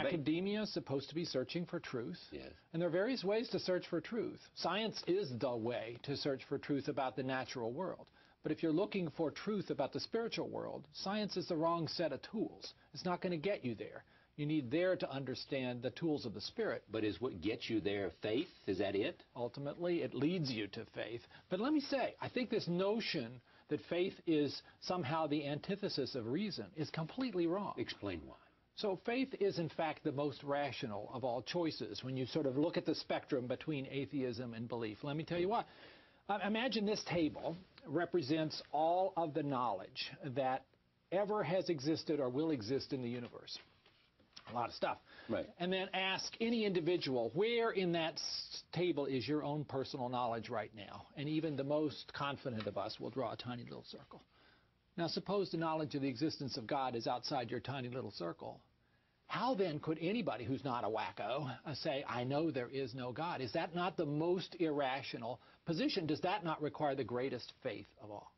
Academia is supposed to be searching for truth. Yes. And there are various ways to search for truth. Science is the way to search for truth about the natural world. But if you're looking for truth about the spiritual world, science is the wrong set of tools. It's not going to get you there. You need there to understand the tools of the Spirit. But is what gets you there faith? Is that it? Ultimately, it leads you to faith. But let me say, I think this notion that faith is somehow the antithesis of reason is completely wrong. Explain why. So faith is, in fact, the most rational of all choices when you sort of look at the spectrum between atheism and belief. Let me tell you why. Imagine this table represents all of the knowledge that ever has existed or will exist in the universe. A lot of stuff. Right. And then ask any individual, where in that table is your own personal knowledge right now? And even the most confident of us will draw a tiny little circle. Now, suppose the knowledge of the existence of God is outside your tiny little circle. How then could anybody who's not a wacko say, I know there is no God? Is that not the most irrational position? Does that not require the greatest faith of all?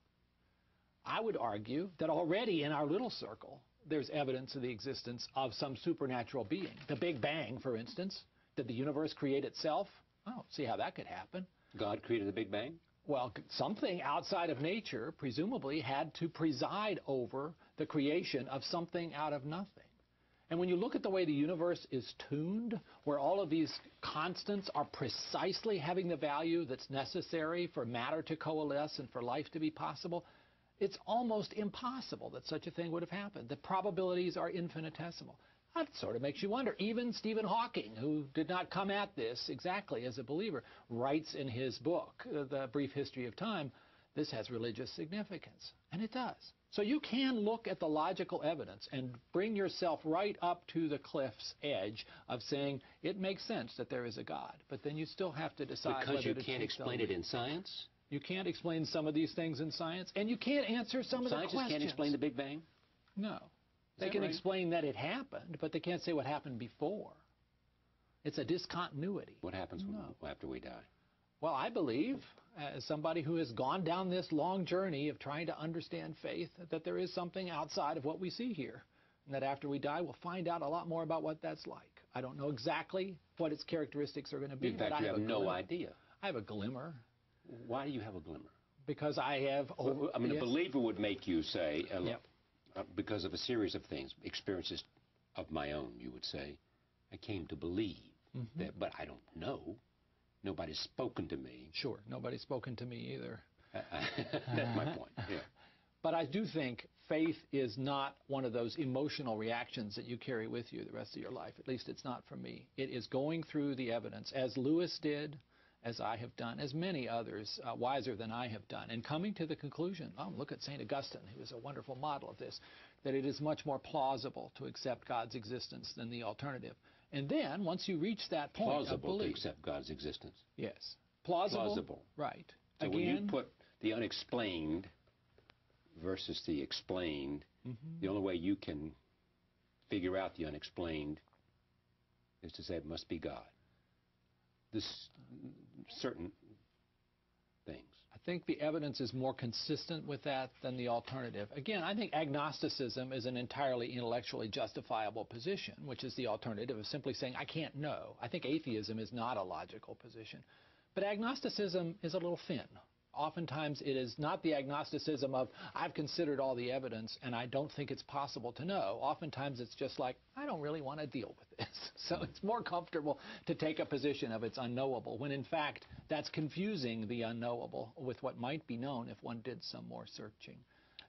I would argue that already in our little circle, there's evidence of the existence of some supernatural being. The Big Bang, for instance. Did the universe create itself? I don't see how that could happen. God created the Big Bang? Well, something outside of nature presumably had to preside over the creation of something out of nothing. And when you look at the way the universe is tuned, where all of these constants are precisely having the value that's necessary for matter to coalesce and for life to be possible, it's almost impossible that such a thing would have happened. The probabilities are infinitesimal. That sort of makes you wonder. Even Stephen Hawking, who did not come at this exactly as a believer, writes in his book, The Brief History of Time, this has religious significance. And it does. So you can look at the logical evidence and bring yourself right up to the cliff's edge of saying it makes sense that there is a God. But then you still have to decide because whether you to can't explain it in science? You can't explain some of these things in science, and you can't answer some of the questions. Scientists can't explain the Big Bang? No. They can explain that it happened, but they can't say what happened before. It's a discontinuity. What happens after we die? Well, I believe, as somebody who has gone down this long journey of trying to understand faith, that there is something outside of what we see here. And that after we die, we'll find out a lot more about what that's like. I don't know exactly what its characteristics are going to be. In fact, you have no idea. I have a glimmer. Why do you have a glimmer? Because I have... a believer would make you say, because of a series of things, experiences of my own, you would say, I came to believe that, but I don't know. Nobody's spoken to me. Sure, nobody's spoken to me either. That's my point, yeah. But I do think faith is not one of those emotional reactions that you carry with you the rest of your life. At least it's not for me. It is going through the evidence, as Lewis did, as I have done, as many others wiser than I have done, and coming to the conclusion, look at St. Augustine, who was a wonderful model of this, that it is much more plausible to accept God's existence than the alternative. And then, once you reach that point of belief... Plausible to accept God's existence. Yes. Plausible. Plausible. Right. So again, when you put the unexplained versus the explained, the only way you can figure out the unexplained is to say it must be God. This certain things. I think the evidence is more consistent with that than the alternative. Again, I think agnosticism is an entirely intellectually justifiable position, which is the alternative of simply saying, I can't know. I think atheism is not a logical position. But agnosticism is a little thin. Oftentimes it is not the agnosticism of, I've considered all the evidence and I don't think it's possible to know. Oftentimes it's just like, I don't really want to deal with this. So it's more comfortable to take a position of it's unknowable, when in fact that's confusing the unknowable with what might be known if one did some more searching.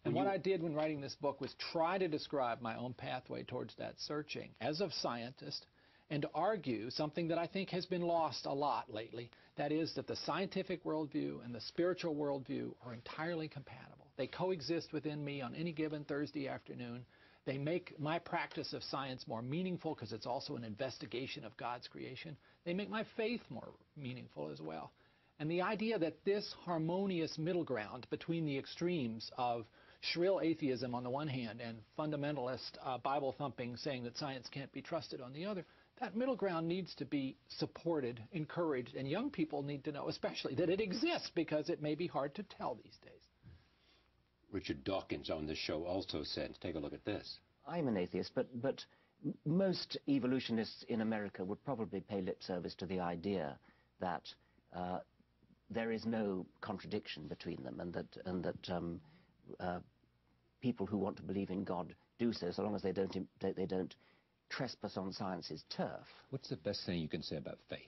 And what I did when writing this book was try to describe my own pathway towards that searching as a scientist, and to argue something that I think has been lost a lot lately, that is that the scientific worldview and the spiritual worldview are entirely compatible. They coexist within me on any given Thursday afternoon. They make my practice of science more meaningful because it's also an investigation of God's creation. They make my faith more meaningful as well. And the idea that this harmonious middle ground between the extremes of shrill atheism on the one hand and fundamentalist Bible-thumping saying that science can't be trusted on the other, that middle ground needs to be supported, encouraged, and young people need to know especially that it exists, because it may be hard to tell these days. Richard Dawkins on this show also said, take a look at this. I'm an atheist, but most evolutionists in America would probably pay lip service to the idea that there is no contradiction between them, and that people who want to believe in God do so long as they don't trespass on science's turf. What's the best thing you can say about faith?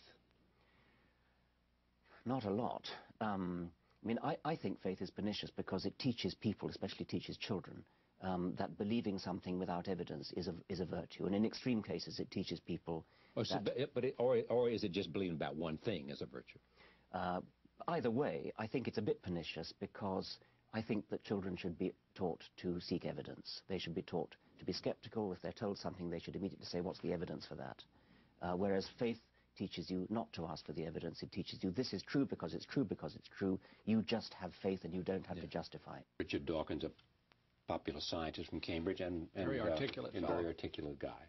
Not a lot. I mean, I think faith is pernicious because it teaches people, especially teaches children, that believing something without evidence is a virtue. And in extreme cases, it teaches people Or is it just believing about one thing as a virtue? Either way, I think it's a bit pernicious because I think that children should be taught to seek evidence. They should be taught to be skeptical. If they're told something, they should immediately say, what's the evidence for that? Whereas faith teaches you not to ask for the evidence. It teaches you this is true because it's true because it's true. You just have faith and you don't have to justify it. Richard Dawkins, a popular scientist from Cambridge and very articulate and very articulate guy.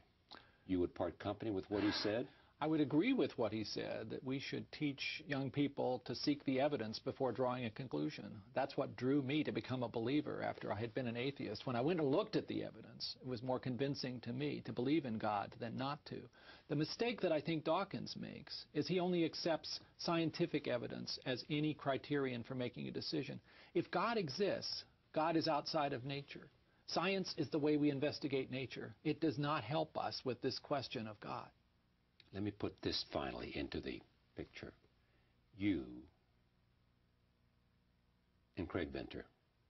You would part company with what he said? I would agree with what he said, that we should teach young people to seek the evidence before drawing a conclusion. That's what drew me to become a believer after I had been an atheist. When I went and looked at the evidence, it was more convincing to me to believe in God than not to. The mistake that I think Dawkins makes is he only accepts scientific evidence as any criterion for making a decision. If God exists, God is outside of nature. Science is the way we investigate nature. It does not help us with this question of God. Let me put this finally into the picture. You and Craig Venter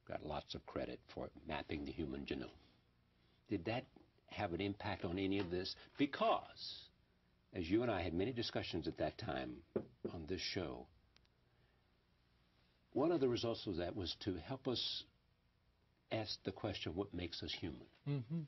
got lots of credit for mapping the human genome. Did that have an impact on any of this? Because, as you and I had many discussions at that time on this show, one of the results of that was to help us ask the question, what makes us human? Mm-hmm.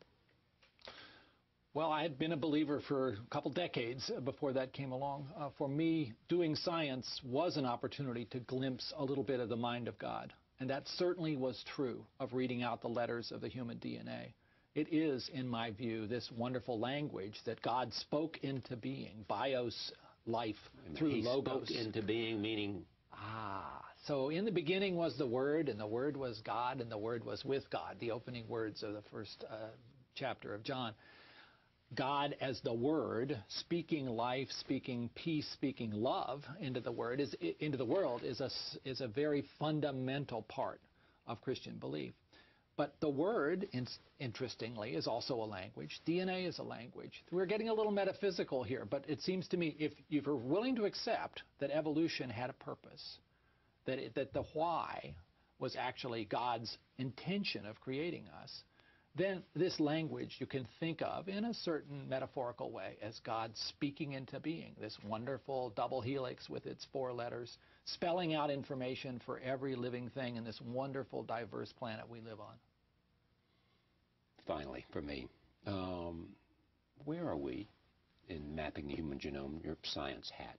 Well, I had been a believer for a couple decades before that came along. For me, doing science was an opportunity to glimpse a little bit of the mind of God. And that certainly was true of reading out the letters of the human DNA. It is, in my view, this wonderful language that God spoke into being, bios, life, through he logos. Spoke into being, meaning? So in the beginning was the Word, and the Word was God, and the Word was with God, the opening words of the first chapter of John. God as the Word, speaking life, speaking peace, speaking love into the world is a very fundamental part of Christian belief. But the Word, interestingly, is also a language. DNA is a language. We're getting a little metaphysical here, but it seems to me if you're willing to accept that evolution had a purpose, that the why was actually God's intention of creating us, then this language you can think of in a certain metaphorical way as God speaking into being, this wonderful double helix with its 4 letters, spelling out information for every living thing in this wonderful, diverse planet we live on. Finally, for me, where are we in mapping the human genome, your science hat?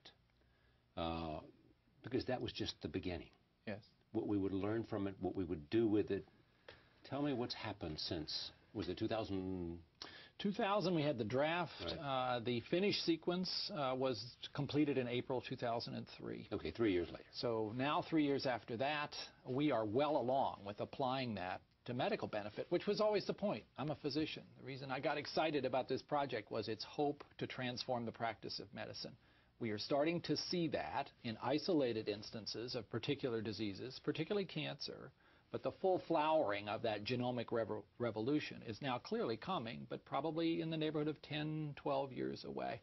Because that was just the beginning. Yes. What we would learn from it, what we would do with it. Tell me what's happened since, was it 2000? 2000, we had the draft. Right. The finished sequence was completed in April 2003. Okay, 3 years later. So now, 3 years after that, we are well along with applying that to medical benefit, which was always the point. I'm a physician. The reason I got excited about this project was its hope to transform the practice of medicine. We are starting to see that in isolated instances of particular diseases, particularly cancer. But the full flowering of that genomic revolution is now clearly coming, but probably in the neighborhood of 10, 12 years away.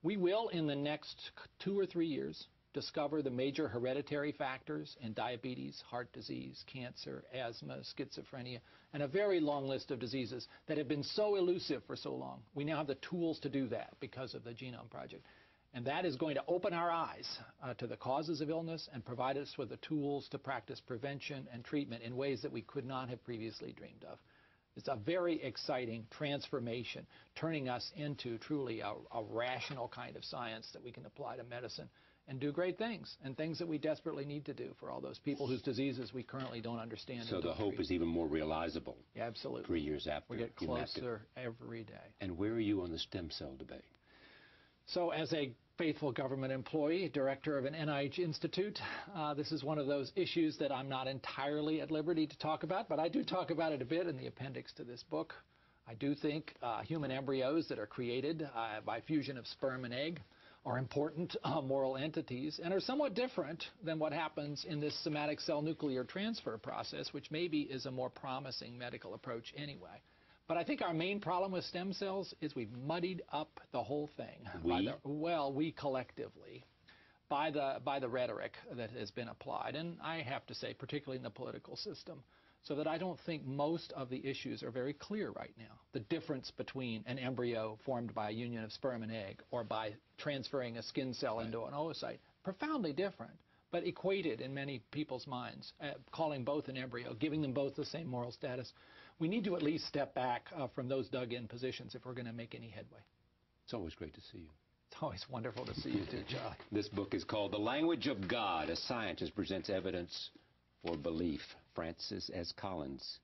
We will, in the next 2 or 3 years, discover the major hereditary factors in diabetes, heart disease, cancer, asthma, schizophrenia, and a very long list of diseases that have been so elusive for so long. We now have the tools to do that because of the Genome Project. And that is going to open our eyes to the causes of illness and provide us with the tools to practice prevention and treatment in ways that we could not have previously dreamed of. It's a very exciting transformation, turning us into truly a rational kind of science that we can apply to medicine and do great things, and things that we desperately need to do for all those people whose diseases we currently don't understand. So the hope is even more realizable. Yeah, absolutely. 3 years after. We get closer every day. And where are you on the stem cell debate? So as a faithful government employee, director of an NIH institute, this is one of those issues that I'm not entirely at liberty to talk about, but I do talk about it a bit in the appendix to this book. I do think human embryos that are created by fusion of sperm and egg are important moral entities and are somewhat different than what happens in this somatic cell nuclear transfer process, which maybe is a more promising medical approach anyway. But I think our main problem with stem cells is we've muddied up the whole thing. We collectively, by the rhetoric that has been applied, and I have to say, particularly in the political system, so that I don't think most of the issues are very clear right now. The difference between an embryo formed by a union of sperm and egg or by transferring a skin cell into an oocyte, profoundly different, but equated in many people's minds, calling both an embryo, giving them both the same moral status. We need to at least step back from those dug-in positions if we're going to make any headway. It's always great to see you. It's always wonderful to see you too, Charlie. This book is called The Language of God. A Scientist Presents Evidence for Belief. Francis S. Collins.